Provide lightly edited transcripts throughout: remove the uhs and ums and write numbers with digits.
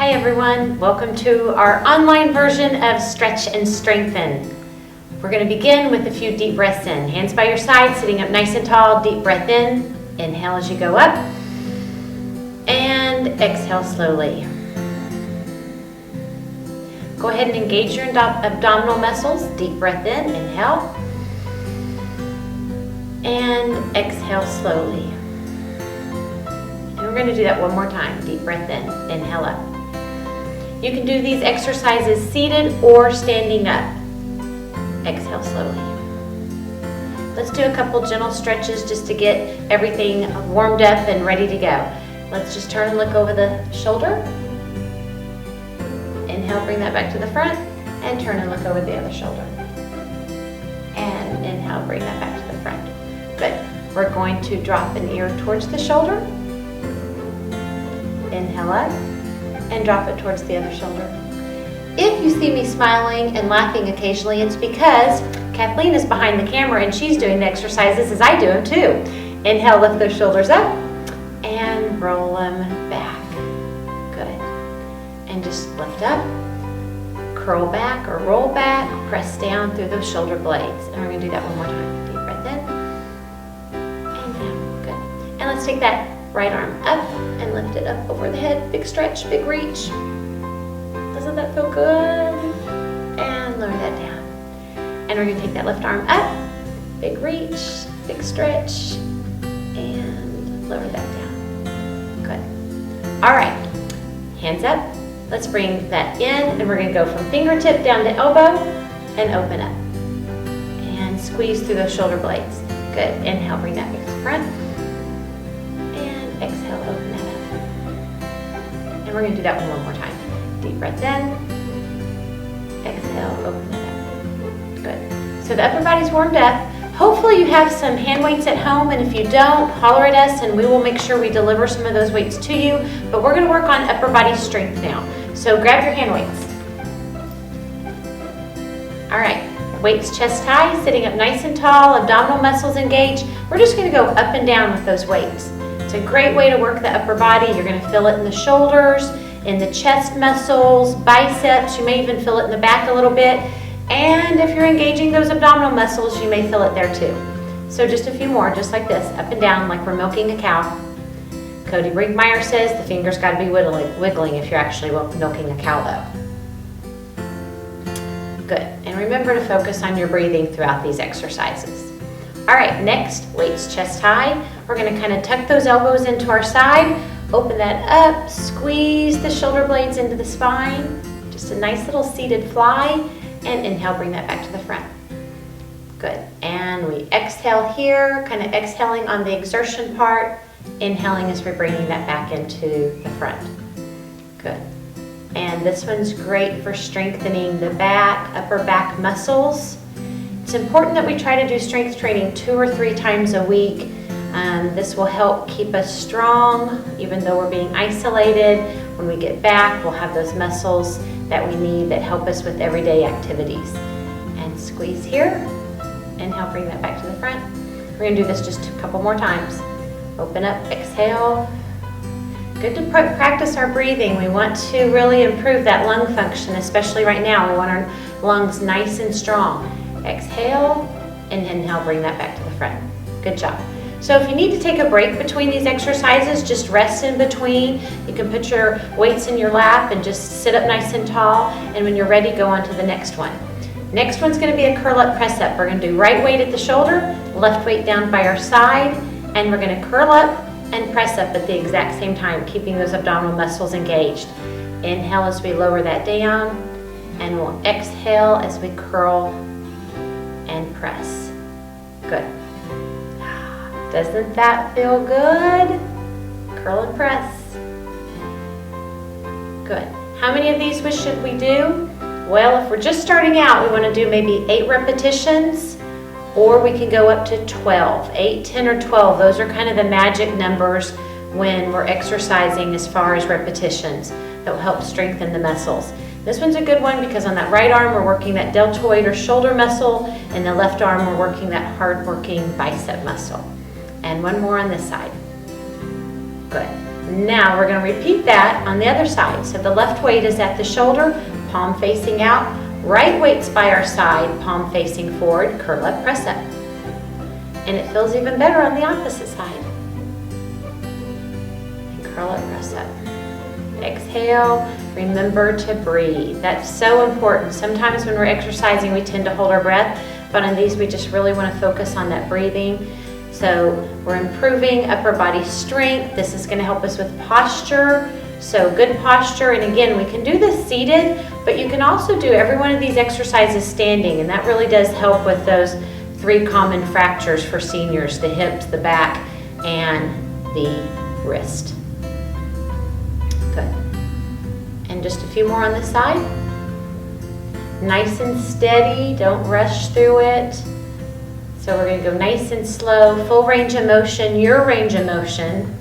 Hi everyone, welcome to our online version of Stretch and Strengthen. We're going to begin with a few deep breaths in. Hands by your side, sitting up nice and tall, deep breath in. Inhale as you go up. And exhale slowly. Go ahead and engage your abdominal muscles. Deep breath in, inhale. And exhale slowly. And we're going to do that one more time. Deep breath in, inhale up. You can do these exercises seated or standing up. Exhale slowly. Let's do a couple gentle stretches just to get everything warmed up and ready to go. Let's just turn and look over the shoulder. Inhale, bring that back to the front, and turn and look over the other shoulder. And inhale, bring that back to the front. Good. We're going to drop an ear towards the shoulder. Inhale up. And drop it towards the other shoulder. If you see me smiling and laughing occasionally, it's because Kathleen is behind the camera and she's doing the exercises as I do them too. Inhale, lift those shoulders up and roll them back. Good. And just lift up, curl back or roll back, press down through those shoulder blades. And we're going to do that one more time. Deep breath in and down. Good. And let's take that right arm up and lift it up over the head. Big stretch, big reach. Doesn't that feel good? And lower that down. And we're going to take that left arm up. Big reach, big stretch, and lower that down. Good. All right. Hands up. Let's bring that in, and we're going to go from fingertip down to elbow and open up. And squeeze through those shoulder blades. Good. Inhale, bring that back to the front. Exhale, open that up. And we're going to do that one more time. Deep breath in. Exhale, open that up. Good. So the upper body's warmed up. Hopefully you have some hand weights at home, and if you don't, holler at us and we will make sure we deliver some of those weights to you. But we're going to work on upper body strength now. So grab your hand weights. All right. Weights chest high, sitting up nice and tall, abdominal muscles engaged. We're just going to go up and down with those weights. It's a great way to work the upper body. You're going to feel it in the shoulders, in the chest muscles, biceps. You may even feel it in the back a little bit. And if you're engaging those abdominal muscles, you may feel it there too. So just a few more, just like this, up and down like we're milking a cow. Cody Brinkmeyer says the fingers got to be wiggling if you're actually milking a cow though. Good. And remember to focus on your breathing throughout these exercises. All right, next, weights chest high. We're going to kind of tuck those elbows into our side, open that up, squeeze the shoulder blades into the spine. Just a nice little seated fly, and inhale, bring that back to the front. Good. And we exhale here, kind of exhaling on the exertion part, inhaling as we're bringing that back into the front. Good. And this one's great for strengthening the back, upper back muscles. It's important that we try to do strength training 2 or 3 times a week. This will help keep us strong, even though we're being isolated. When we get back, we'll have those muscles that we need that help us with everyday activities. And squeeze here. Inhale, bring that back to the front. We're going to do this just a couple more times. Open up, exhale. Good to practice our breathing. We want to really improve that lung function, especially right now. We want our lungs nice and strong. Exhale, and inhale, bring that back to the front. Good job. So if you need to take a break between these exercises, just rest in between. You can put your weights in your lap and just sit up nice and tall, and when you're ready, go on to the next one. Next one's going to be a curl up press up. We're going to do right weight at the shoulder, left weight down by our side, and we're going to curl up and press up at the exact same time, keeping those abdominal muscles engaged. Inhale as we lower that down, and we'll exhale as we curl and press. Good. Doesn't that feel good? Curl and press. Good. How many of these should we do? Well, if we're just starting out, we want to do maybe 8 repetitions, or we can go up to 12. 8, 10, or 12. Those are kind of the magic numbers when we're exercising as far as repetitions that will help strengthen the muscles. This one's a good one because on that right arm we're working that deltoid or shoulder muscle, and the left arm we're working that hard working bicep muscle. And one more on this side. Good. Now we're going to repeat that on the other side. So the left weight is at the shoulder, palm facing out. Right weight's by our side, palm facing forward, curl up, press up. And it feels even better on the opposite side. And curl up, press up. Exhale, remember to breathe. That's so important. Sometimes when we're exercising, we tend to hold our breath, but on these, we just really want to focus on that breathing. So we're improving upper body strength. This is going to help us with posture. So good posture, and again, we can do this seated, but you can also do every one of these exercises standing, and that really does help with those 3 common fractures for seniors: the hips, the back, and the wrist. Good. And just a few more on this side. Nice and steady, don't rush through it. So we're going to go nice and slow, full range of motion, your range of motion.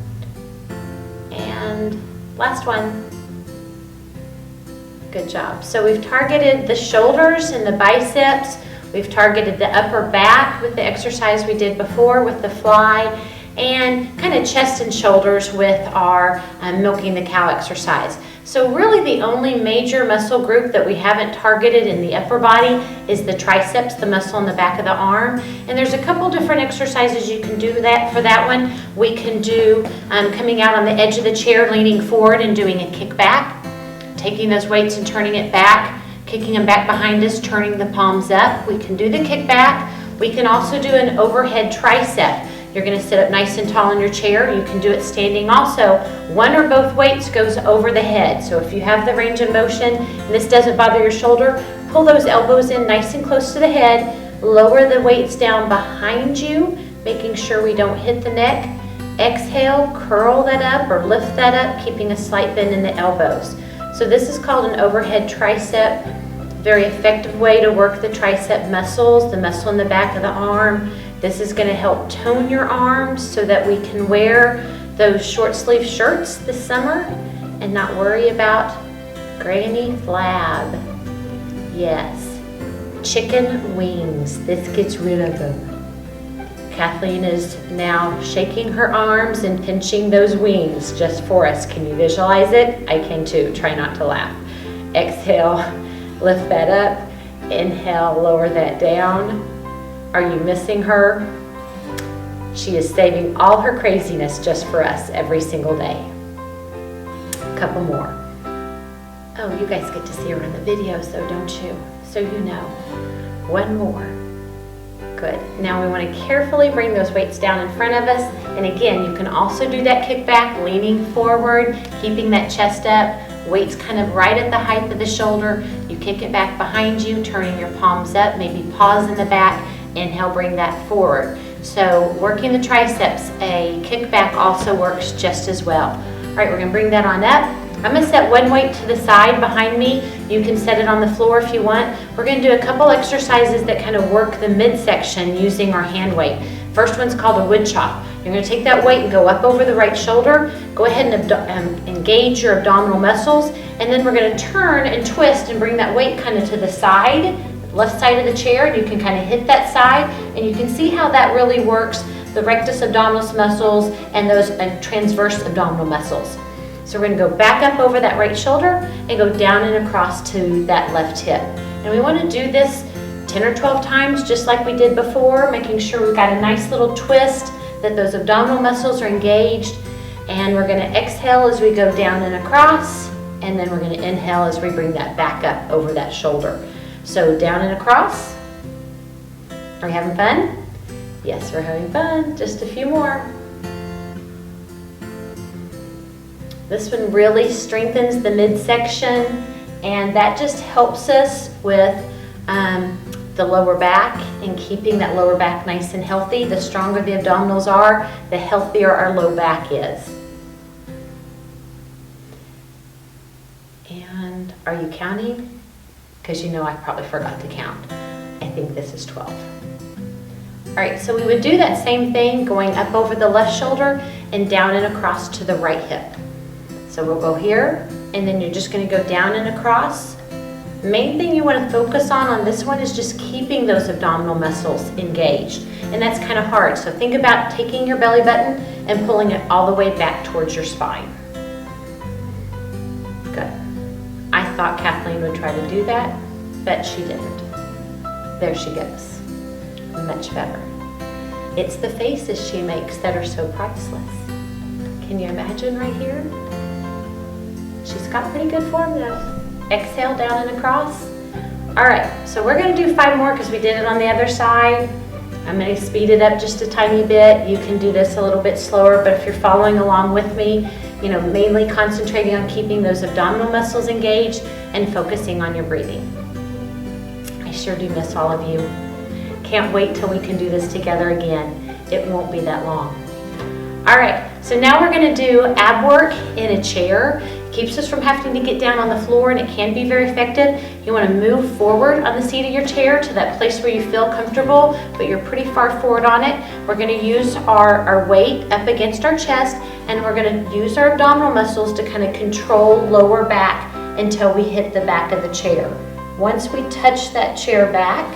And last one. Good job. So we've targeted the shoulders and the biceps. We've targeted the upper back with the exercise we did before with the fly, and kind of chest and shoulders with our milking the cow exercise. So really the only major muscle group that we haven't targeted in the upper body is the triceps, the muscle in the back of the arm. And there's a couple different exercises you can do that for that one. We can do coming out on the edge of the chair, leaning forward and doing a kick back, taking those weights and turning it back, kicking them back behind us, turning the palms up. We can do the kick back. We can also do an overhead tricep. You're going to sit up nice and tall in your chair. You can do it standing also. One or both weights goes over the head. So if you have the range of motion and this doesn't bother your shoulder, pull those elbows in nice and close to the head. Lower the weights down behind you, making sure we don't hit the neck. Exhale, curl that up or lift that up, keeping a slight bend in the elbows. So this is called an overhead tricep. Very effective way to work the tricep muscles, the muscle in the back of the arm. This is going to help tone your arms so that we can wear those short sleeve shirts this summer and not worry about granny flab. Yes, chicken wings. This gets rid of them. Kathleen is now shaking her arms and pinching those wings just for us. Can you visualize it? I can too. Try not to laugh. Exhale, lift that up. Inhale, lower that down. Are you missing her? She is saving all her craziness just for us every single day. A couple more. Oh, you guys get to see her in the videos though, don't you? So you know. One more. Good. Now we want to carefully bring those weights down in front of us. And again, you can also do that kick back, leaning forward, keeping that chest up. Weights kind of right at the height of the shoulder. You kick it back behind you, turning your palms up, maybe pause in the back. Inhale, bring that forward. So working the triceps, a kickback also works just as well. All right, we're gonna bring that on up. I'm gonna set one weight to the side behind me. You can set it on the floor if you want. We're gonna do a couple exercises that kind of work the midsection using our hand weight. First one's called a wood chop. You're gonna take that weight and go up over the right shoulder. Go ahead and engage your abdominal muscles. And then we're gonna turn and twist and bring that weight kind of to the side, left side of the chair, and you can kind of hit that side, and you can see how that really works the rectus abdominis muscles and those transverse abdominal muscles. So we're going to go back up over that right shoulder and go down and across to that left hip. And we want to do this 10 or 12 times just like we did before, making sure we've got a nice little twist, that those abdominal muscles are engaged. And we're going to exhale as we go down and across, and then we're going to inhale as we bring that back up over that shoulder. So down and across. Are we having fun? Yes, we're having fun. Just a few more. This one really strengthens the midsection, and that just helps us with the lower back and keeping that lower back nice and healthy. The stronger the abdominals are, the healthier our low back is. And are you counting? Because you know I probably forgot to count. I think this is 12. All right, so we would do that same thing going up over the left shoulder and down and across to the right hip. So we'll go here, and then you're just going to go down and across. Main thing you want to focus on this one is just keeping those abdominal muscles engaged. And that's kind of hard. So think about taking your belly button and pulling it all the way back towards your spine. thought Kathleen would try to do that, but she didn't. There she goes. Much better. It's the faces she makes that are so priceless. Can you imagine right here? She's got pretty good form though. Exhale down and across. All right, so we're gonna do 5 more because we did it on the other side. I'm gonna speed it up just a tiny bit. You can do this a little bit slower, but if you're following along with me, mainly concentrating on keeping those abdominal muscles engaged and focusing on your breathing. I sure do miss all of you. Can't wait till we can do this together again. It won't be that long. All right, so now we're gonna do ab work in a chair. Keeps us from having to get down on the floor, and it can be very effective. You want to move forward on the seat of your chair to that place where you feel comfortable, but you're pretty far forward on it. We're going to use our weight up against our chest, and we're going to use our abdominal muscles to kind of control lower back until we hit the back of the chair. Once we touch that chair back,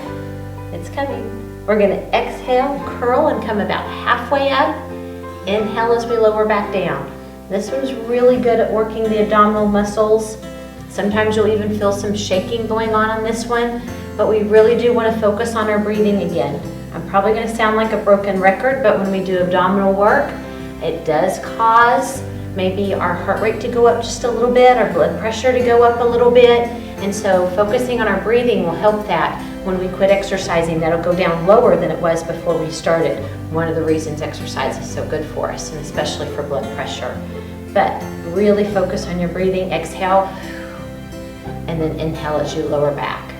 it's coming. We're going to exhale, curl, and come about halfway up. Inhale as we lower back down. This one's really good at working the abdominal muscles. Sometimes you'll even feel some shaking going on this one, but we really do want to focus on our breathing again. I'm probably going to sound like a broken record, but when we do abdominal work, it does cause maybe our heart rate to go up just a little bit, our blood pressure to go up a little bit, and so focusing on our breathing will help that. When we quit exercising, that'll go down lower than it was before we started. One of the reasons exercise is so good for us, and especially for blood pressure. But really focus on your breathing. Exhale, and then inhale as you lower back,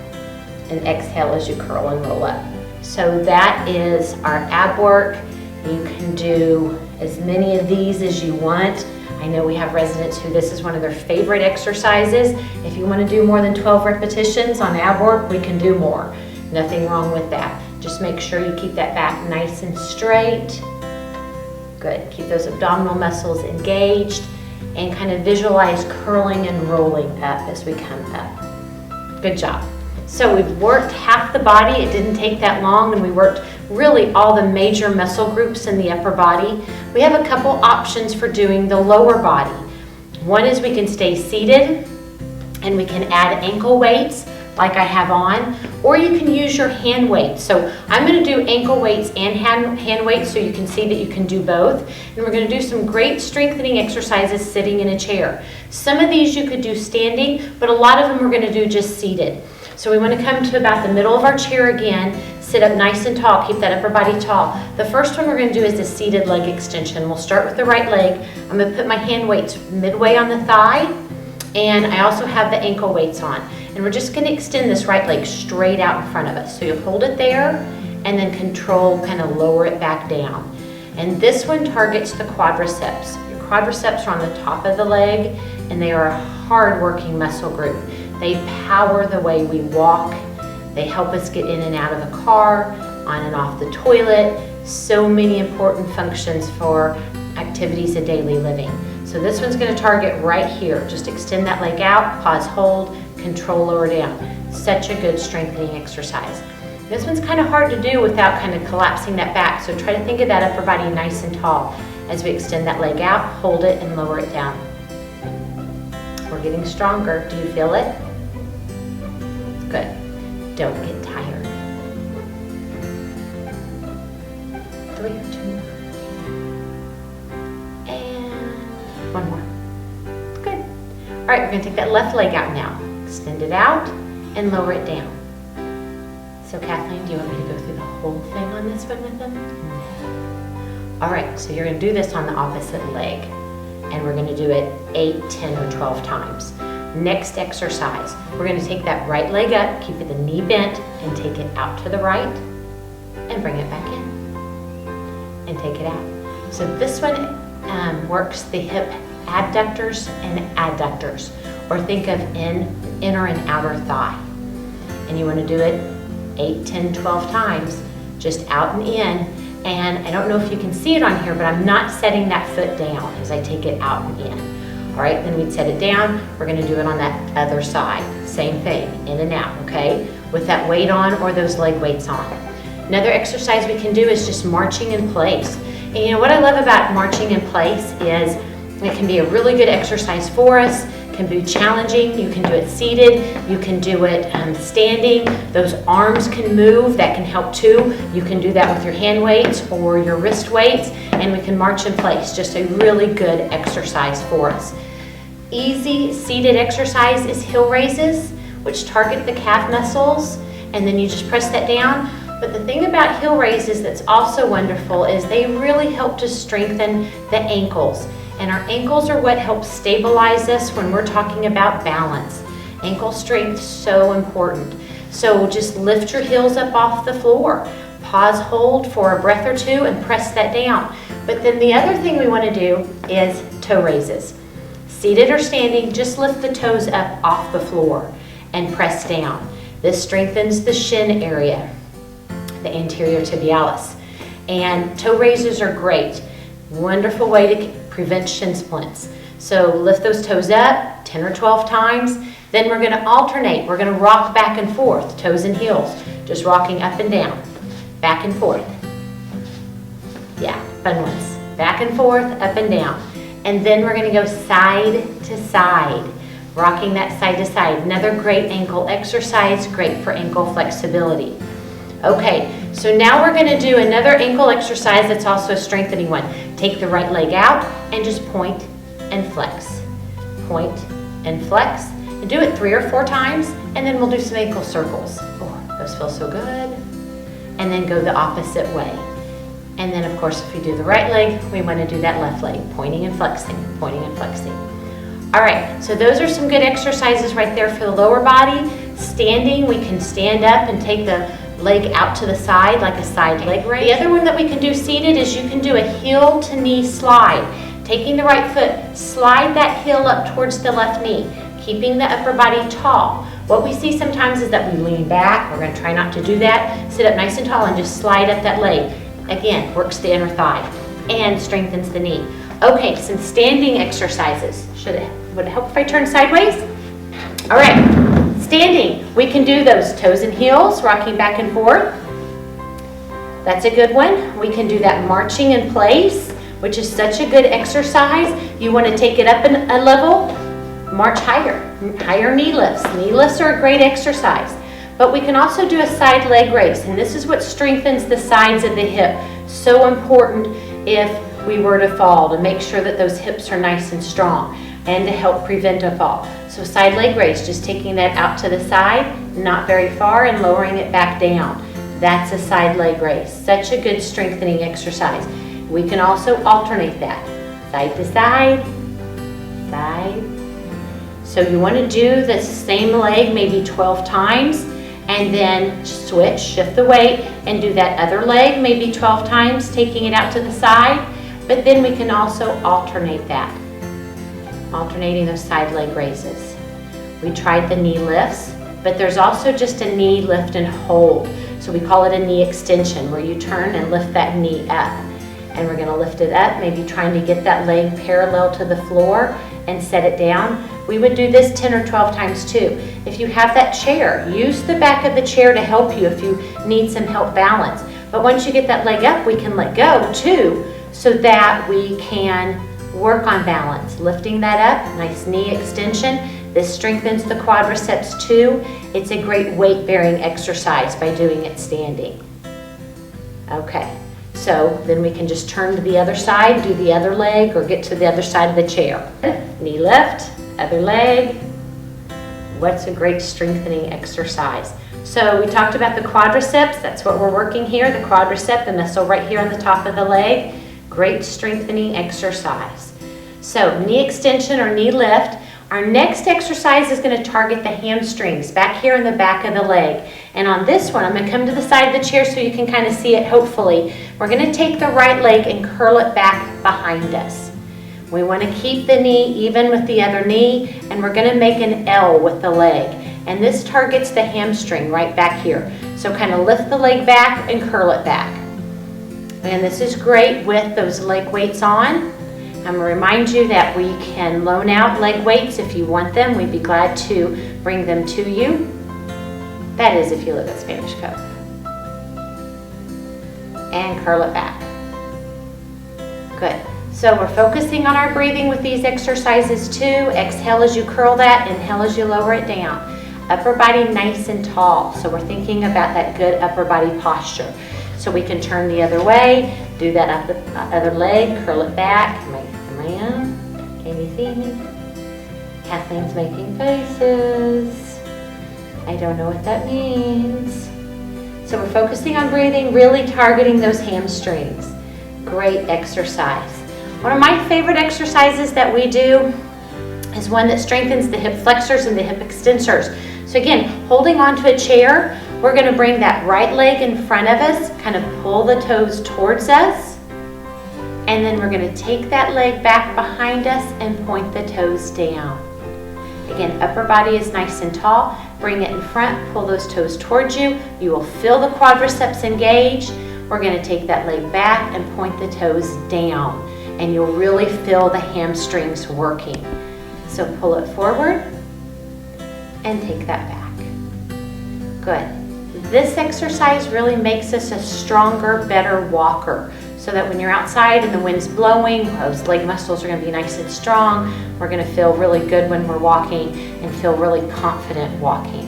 and exhale as you curl and roll up. So that is our ab work. You can do as many of these as you want. I know we have residents who this is one of their favorite exercises. If you want to do more than 12 repetitions on ab work, we can do more. Nothing wrong with that. Just make sure you keep that back nice and straight. Good. Keep those abdominal muscles engaged and kind of visualize curling and rolling up as we come up. Good job. So we've worked half the body. It didn't take that long, and we worked really all the major muscle groups in the upper body. We have a couple options for doing the lower body. One is we can stay seated and we can add ankle weights like I have on, or you can use your hand weights. So I'm going to do ankle weights and hand weights so you can see that you can do both. And we're going to do some great strengthening exercises sitting in a chair. Some of these you could do standing, but a lot of them we're going to do just seated. So we want to come to about the middle of our chair again, sit up nice and tall, keep that upper body tall. The first one we're going to do is a seated leg extension. We'll start with the right leg. I'm going to put my hand weights midway on the thigh, and I also have the ankle weights on. And we're just going to extend this right leg straight out in front of us. So you'll hold it there and then control, kind of lower it back down. And this one targets the quadriceps. Your quadriceps are on the top of the leg, and they are a hard-working muscle group. They power the way we walk. They help us get in and out of the car, on and off the toilet. So many important functions for activities of daily living. So this one's going to target right here. Just extend that leg out, pause, hold, control, lower down. Such a good strengthening exercise. This one's kind of hard to do without kind of collapsing that back. So try to think of that upper body nice and tall as we extend that leg out, hold it, and lower it down. We're getting stronger. Do you feel it? Good. Don't get tired. 3 or 2 more. And 1 more. Good. All right, we're going to take that left leg out now. Extend it out and lower it down. So Kathleen, do you want me to go through the whole thing on this one with them? No. All right, so you're going to do this on the opposite leg. And we're going to do it 8, 10, or 12 times. Next exercise, we're going to take that right leg up, keep it the knee bent, and take it out to the right, and bring it back in, and take it out. So this one works the hip abductors and adductors, or think of inner and outer thigh. And you want to do it 8, 10, 12 times, just out and in. And I don't know if you can see it on here, but I'm not setting that foot down as I take it out and in. All right, then we'd set it down. We're going to do it on that other side. Same thing, in and out, okay? With that weight on or those leg weights on. Another exercise we can do is just marching in place. And you know what I love about marching in place is it can be a really good exercise for us, can be challenging. You can do it seated, you can do it standing. Those arms can move, that can help too. You can do that with your hand weights or your wrist weights, and we can march in place. Just a really good exercise for us. Easy seated exercise is heel raises, which target the calf muscles, and then you just press that down. But the thing about heel raises that's also wonderful is they really help to strengthen the ankles. And our ankles are what helps stabilize us when we're talking about balance. Ankle strength is so important. So just lift your heels up off the floor. Pause, hold for a breath or two, and press that down. But then the other thing we want to do is toe raises. Seated or standing, just lift the toes up off the floor and press down. This strengthens the shin area, the anterior tibialis. And toe raises are great. Wonderful way to prevent shin splints. So lift those toes up 10 or 12 times. Then we're going to alternate. We're going to rock back and forth, toes and heels. Just rocking up and down, back and forth. Yeah, fun ones. Back and forth, up and down. And then we're going to go side to side, rocking that side to side. Another great ankle exercise, great for ankle flexibility. Okay, so now we're going to do another ankle exercise that's also a strengthening one. Take the right leg out and just point and flex. Point and flex. And do it 3 or 4 times, and then we'll do some ankle circles. Oh, those feel so good. And then go the opposite way. And then, of course, if you do the right leg, we want to do that left leg, pointing and flexing, pointing and flexing. All right, so those are some good exercises right there for the lower body. Standing, we can stand up and take the leg out to the side like a side leg raise. The other one that we can do seated is you can do a heel to knee slide. Taking the right foot, slide that heel up towards the left knee, keeping the upper body tall. What we see sometimes is that we lean back. We're going to try not to do that. Sit up nice and tall and just slide up that leg. Again, works the inner thigh and strengthens the knee. Okay, some standing exercises. Would it help if I turn sideways? All right, standing. We can do those toes and heels, rocking back and forth. That's a good one. We can do that marching in place, which is such a good exercise. You want to take it up a level, march higher. Higher knee lifts. Knee lifts are a great exercise. But we can also do a side leg raise, and this is what strengthens the sides of the hip. So important if we were to fall, to make sure that those hips are nice and strong and to help prevent a fall. So side leg raise, just taking that out to the side, not very far, and lowering it back down. That's a side leg raise. Such a good strengthening exercise. We can also alternate that. Side to side, side. So you want to do the same leg maybe 12 times, and then switch, shift the weight, and do that other leg maybe 12 times, taking it out to the side. But then we can also alternate that, alternating those side leg raises. We tried the knee lifts, but there's also just a knee lift and hold. So we call it a knee extension, where you turn and lift that knee up. And we're going to lift it up, maybe trying to get that leg parallel to the floor and set it down. We would do this 10 or 12 times too. If you have that chair, use the back of the chair to help you if you need some help balance. But once you get that leg up, we can let go too, so that we can work on balance. Lifting that up, nice knee extension. This strengthens the quadriceps too. It's a great weight-bearing exercise by doing it standing. Okay, so then we can just turn to the other side, do the other leg, or get to the other side of the chair. Knee lift, other leg. What's a great strengthening exercise? So we talked about the quadriceps. That's what we're working here, the quadricep, the muscle right here on the top of the leg. Great strengthening exercise. So knee extension or knee lift. Our next exercise is going to target the hamstrings back here in the back of the leg. And on this one, I'm going to come to the side of the chair so you can kind of see it, hopefully. We're going to take the right leg and curl it back behind us. We want to keep the knee even with the other knee, and we're going to make an L with the leg. And this targets the hamstring right back here. So kind of lift the leg back and curl it back. And this is great with those leg weights on. I'm going to remind you that we can loan out leg weights if you want them. We'd be glad to bring them to you. That is if you live at Spanish Cove. And curl it back. Good. So we're focusing on our breathing with these exercises too. Exhale as you curl that, inhale as you lower it down. Upper body nice and tall. So we're thinking about that good upper body posture. So we can turn the other way, do that up the other leg, curl it back. Come in. Can you see me? Kathleen's making faces. I don't know what that means. So we're focusing on breathing, really targeting those hamstrings. Great exercise. One of my favorite exercises that we do is one that strengthens the hip flexors and the hip extensors. So again, holding onto a chair, we're going to bring that right leg in front of us, kind of pull the toes towards us, and then we're going to take that leg back behind us and point the toes down. Again, upper body is nice and tall. Bring it in front, pull those toes towards you. You will feel the quadriceps engage. We're going to take that leg back and point the toes down, and you'll really feel the hamstrings working. So pull it forward and take that back. Good. This exercise really makes us a stronger, better walker, so that when you're outside and the wind's blowing, those leg muscles are going to be nice and strong. We're going to feel really good when we're walking and feel really confident walking.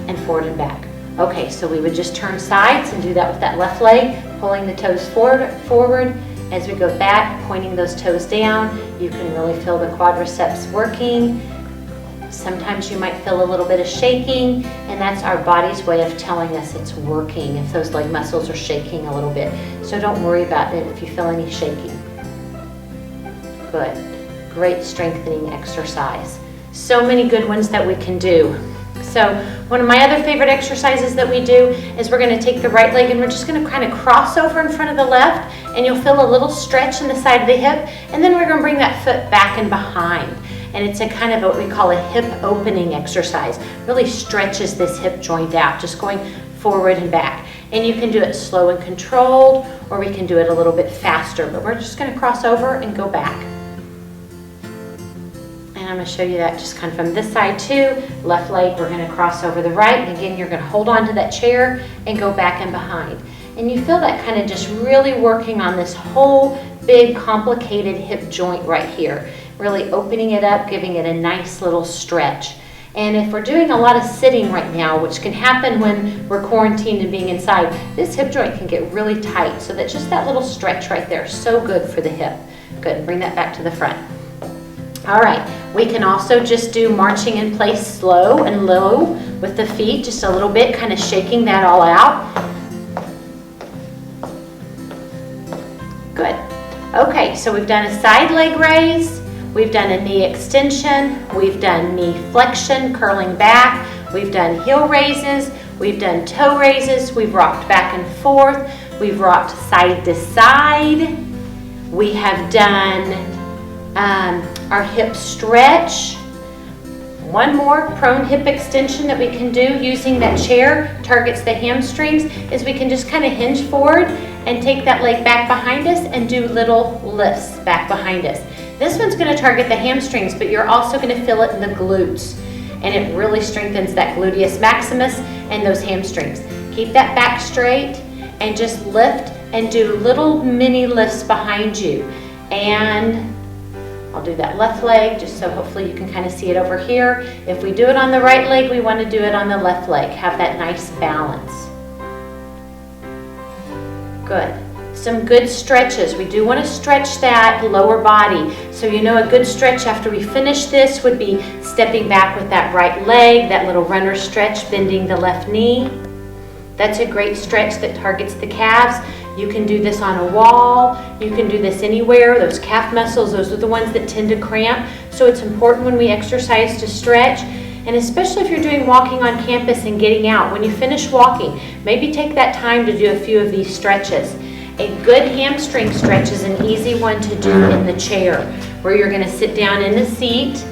And forward and back. Okay, so we would just turn sides and do that with that left leg, pulling the toes forward. As we go back, pointing those toes down, you can really feel the quadriceps working. Sometimes you might feel a little bit of shaking, and that's our body's way of telling us it's working if those leg muscles are shaking a little bit. So don't worry about it if you feel any shaking. Good. Great strengthening exercise. So many good ones that we can do. So one of my other favorite exercises that we do is we're going to take the right leg and we're just going to kind of cross over in front of the left, and you'll feel a little stretch in the side of the hip, and then we're going to bring that foot back and behind. And it's a kind of what we call a hip opening exercise. Really stretches this hip joint out, just going forward and back. And you can do it slow and controlled, or we can do it a little bit faster, but we're just going to cross over and go back. And I'm going to show you that just kind of from this side too. Left leg, we're going to cross over the right. And again, you're going to hold on to that chair and go back and behind. And you feel that kind of just really working on this whole big complicated hip joint right here. Really opening it up, giving it a nice little stretch. And if we're doing a lot of sitting right now, which can happen when we're quarantined and being inside, this hip joint can get really tight. So that just that little stretch right there is so good for the hip. Good, bring that back to the front. All right, we can also just do marching in place slow and low with the feet, just a little bit, kind of shaking that all out. Good. Okay, so we've done a side leg raise, we've done a knee extension, we've done knee flexion, curling back, we've done heel raises, we've done toe raises, we've rocked back and forth, we've rocked side to side, we have done our hip stretch. One more prone hip extension that we can do using that chair, targets the hamstrings, is we can just kind of hinge forward and take that leg back behind us and do little lifts back behind us. This one's going to target the hamstrings, but you're also going to feel it in the glutes, and it really strengthens that gluteus maximus and those hamstrings. Keep that back straight and just lift and do little mini lifts behind you. And I'll do that left leg just so hopefully you can kind of see it over here. If we do it on the right leg, we want to do it on the left leg. Have that nice balance. Good. Some good stretches. We do want to stretch that lower body. So you know a good stretch after we finish this would be stepping back with that right leg, that little runner stretch, bending the left knee. That's a great stretch that targets the calves. You can do this on a wall. You can do this anywhere. Those calf muscles, those are the ones that tend to cramp. So it's important when we exercise to stretch. And especially if you're doing walking on campus and getting out, when you finish walking, maybe take that time to do a few of these stretches. A good hamstring stretch is an easy one to do in the chair, where you're going to sit down in the seat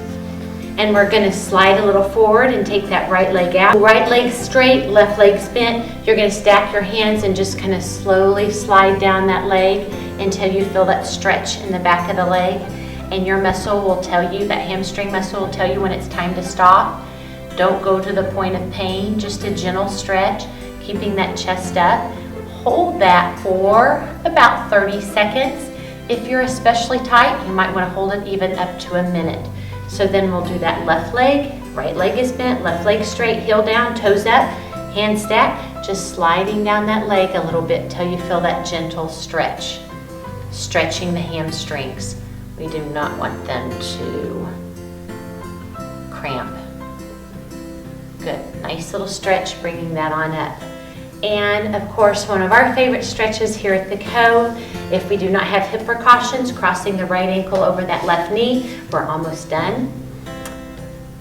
and we're going to slide a little forward and take that right leg out. Right leg straight, left leg bent. You're going to stack your hands and just kind of slowly slide down that leg until you feel that stretch in the back of the leg. And your muscle will tell you, that hamstring muscle will tell you when it's time to stop. Don't go to the point of pain, just a gentle stretch, keeping that chest up. Hold that for about 30 seconds. If you're especially tight, you might want to hold it even up to a minute. So then we'll do that left leg, right leg is bent, left leg straight, heel down, toes up, hand stack, just sliding down that leg a little bit until you feel that gentle stretch. Stretching the hamstrings. We do not want them to cramp. Good, nice little stretch, bringing that on up. And of course, one of our favorite stretches here at the Cove, if we do not have hip precautions, crossing the right ankle over that left knee, we're almost done.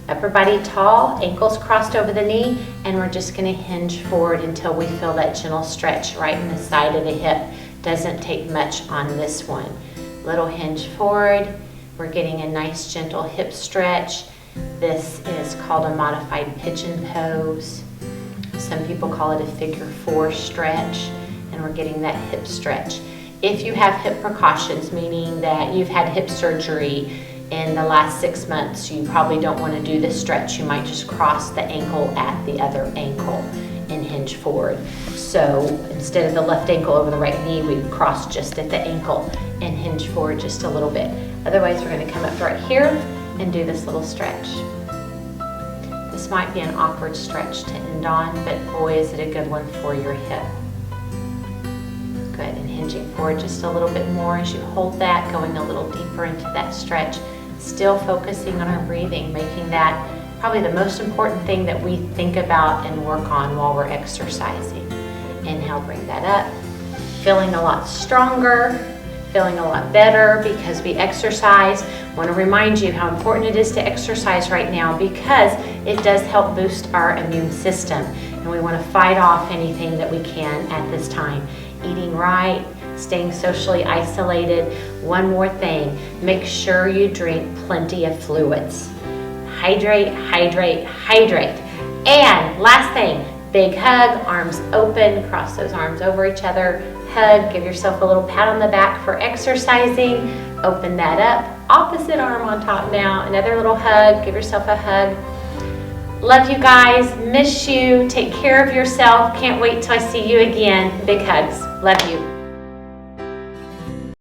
Upper body tall, ankles crossed over the knee, and we're just gonna hinge forward until we feel that gentle stretch right in the side of the hip. Doesn't take much on this one. Little hinge forward, we're getting a nice gentle hip stretch. This is called a modified pigeon pose. Some people call it a figure 4 stretch, and we're getting that hip stretch. If you have hip precautions, meaning that you've had hip surgery in the last 6 months, you probably don't want to do this stretch. You might just cross the ankle at the other ankle and hinge forward. So instead of the left ankle over the right knee, we cross just at the ankle and hinge forward just a little bit. Otherwise, we're going to come up right here and do this little stretch. This might be an awkward stretch to end on, but boy, is it a good one for your hip. Good, and hinging forward just a little bit more as you hold that, going a little deeper into that stretch. Still focusing on our breathing, making that probably the most important thing that we think about and work on while we're exercising. Inhale, bring that up. Feeling a lot stronger, feeling a lot better because we exercise. I want to remind you how important it is to exercise right now because it does help boost our immune system, and we want to fight off anything that we can at this time. Eating right, staying socially isolated. One more thing, make sure you drink plenty of fluids. Hydrate, hydrate, hydrate. And last thing, big hug, arms open, cross those arms over each other, hug, give yourself a little pat on the back for exercising, open that up, opposite arm on top now, another little hug, give yourself a hug. Love you guys, miss you, take care of yourself, can't wait till I see you again. Big hugs, love you.